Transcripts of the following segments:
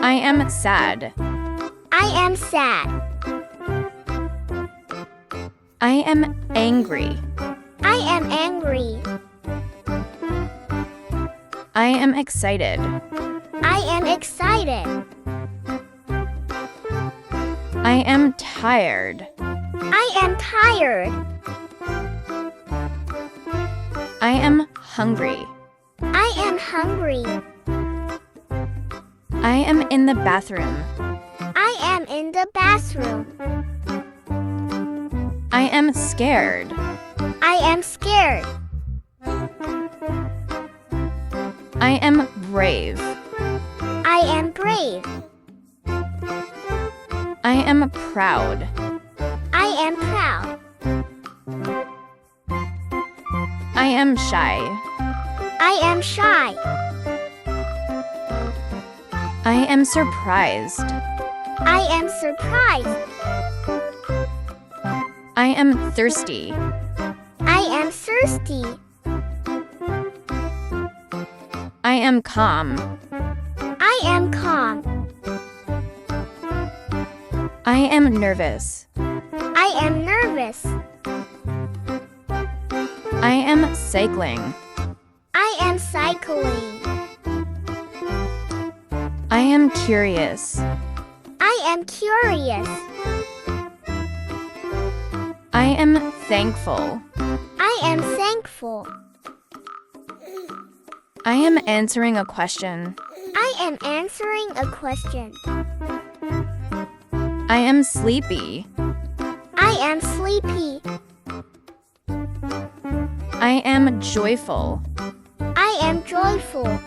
I am sad. I am sad. I am angry. I am angry. I am excited. I am excited. I am tired. I am tired. I am hungry. I am hungry. I am in the bathroom. I am in the bathroom. I am scared. I am scared. I am brave. I am brave. I am proud. I am proud. I am shy. I am shy. I am surprised. I am surprised. I am thirsty. I am thirsty. I am calm. I am calm. I am nervous. I am nervous. I am cycling. I am cycling. I am curious. I am curious. I am thankful. I am thankful. I am answering a question. I am answering a question. I am sleepy. I am sleepy. I am joyful. I am joyful.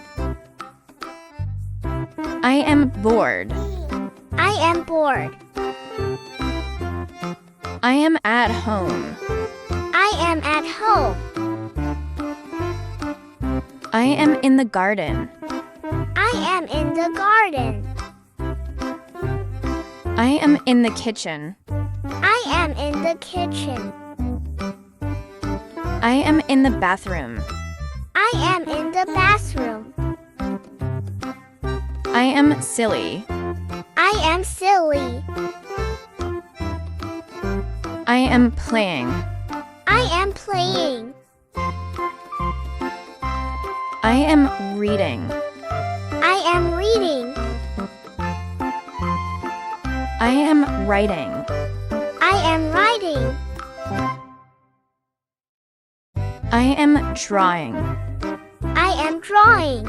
I am bored. I am bored. I am at home. I am at home. I am in the garden. I am in the garden. I am in the kitchen. I am in the kitchen. I am in the bathroom. I am in the bathroom. I am silly. I am silly. I am playing. I am playing. I am reading. I am reading. I am writing. I am writing. I am drawing. I am drawing.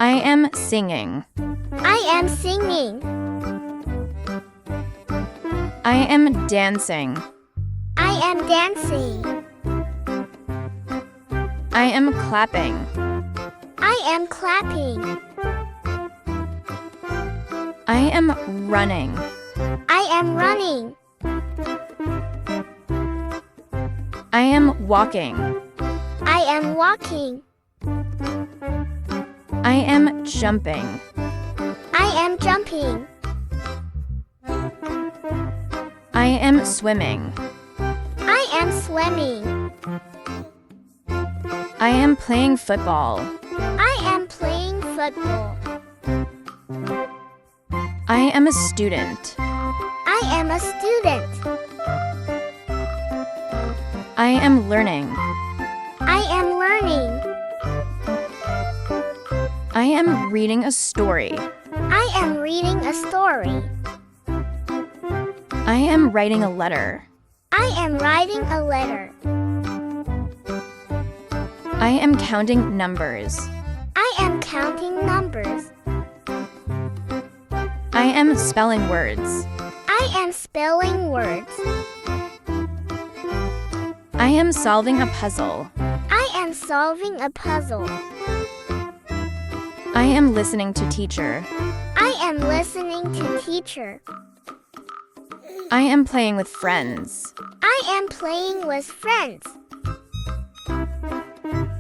I am singing. I am singing. I am dancing. I am dancing. I am clapping. I am clapping. I am running. I am running. I am walking. I am walking. I am jumping. I am jumping. I am swimming. I am swimming. I am playing football. I am playing football. I am a student. I am a student. I am learning. I am learning. I am reading a story. I am reading a story. I am writing a letter. I am writing a letter. I am counting numbers. I am counting numbers. I am spelling words. I am spelling words. I am solving a puzzle. I am solving a puzzle. I am listening to teacher. I am listening to teacher. I am playing with friends. I am playing with friends.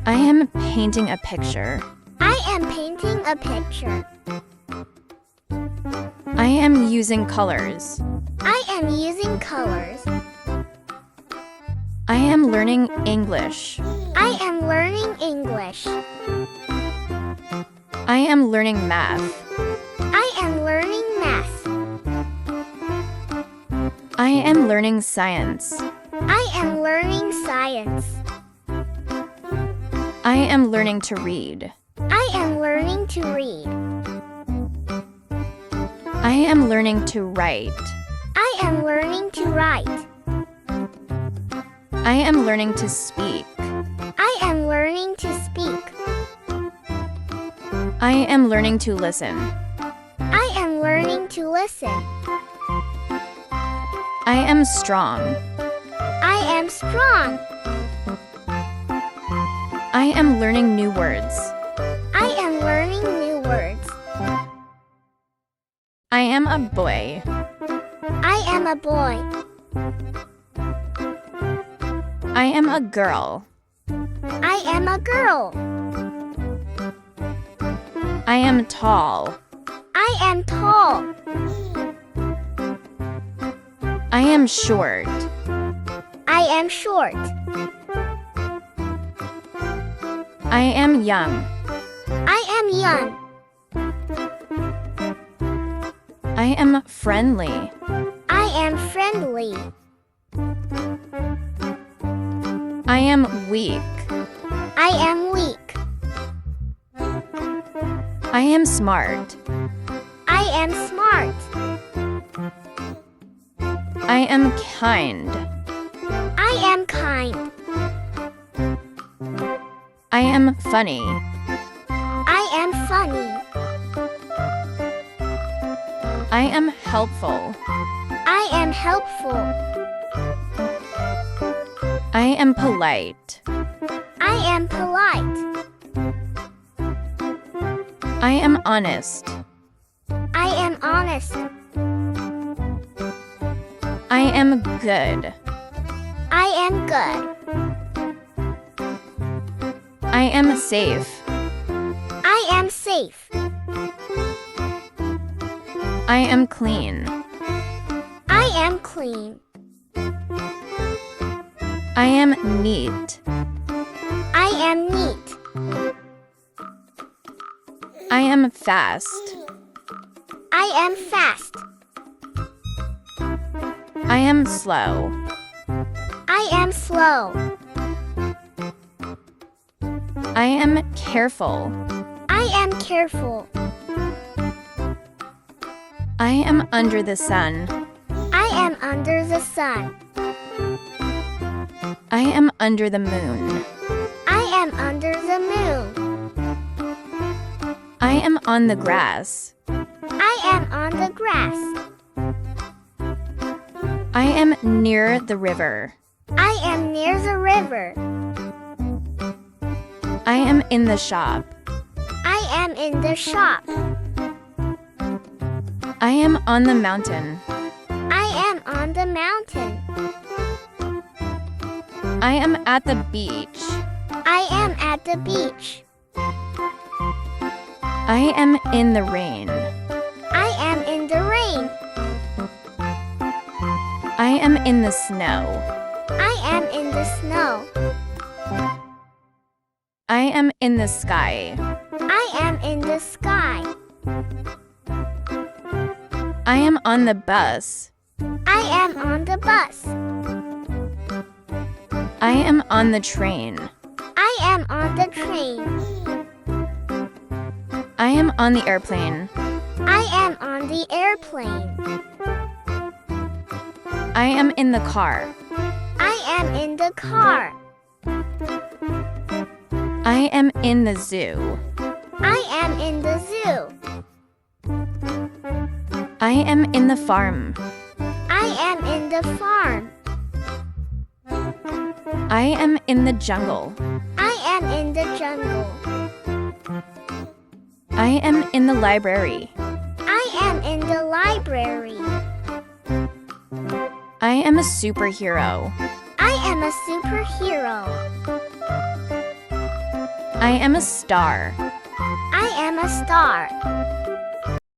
I am painting a picture. I am painting a picture. I am using colors. I am using colors. I am learning English. I am learning English. I I am learning math. I am learning math. I am learning science. I am learning science. I am learning to read. I am learning to read. I am learning to write. I am learning to write. I am learning to speak. I am learning to speak. I am learning to listen. I am learning to listen. I am strong. I am strong. I am learning new words. I am learning new words. I am a boy. I am a boy. I am a girl. I am a girl. I am tall. I am tall. I am short. I am short. I am young. I am young. I am friendly. I am friendly. I am weak. I am weak. I am smart. I am smart. I am kind. I am kind. I am funny. I am funny. I am helpful. I am helpful. I am polite. I am polite. I am honest. I am honest. I am good. I am good. I am safe. I am safe. I am clean. I am clean. I am neat. I am neat. I am fast. I am fast. I am slow. I am slow. I am careful. I am careful. I am under the sun. I am under the sun. I am under the moon. I am under the moon. I am on the grass. I am on the grass. I am near the river. I am near the river. I am in the shop. I am in the shop. I am on the mountain. I am on the mountain. I am at the beach. I am at the beach. I am in the rain. I am in the rain. I am in the snow. I am in the snow. I am in the sky. I am in the sky. I am on the bus. I am on the bus. I am on the train. I am on the train. I am on the airplane. I am on the airplane. I am in the car. I am in the car. I am in the zoo. I am in the zoo. I am in the farm. I am in the farm. I am in the jungle. I am in the jungle. I am in the library. I am in the library. I am a superhero. I am a superhero. I am a star. I am a star.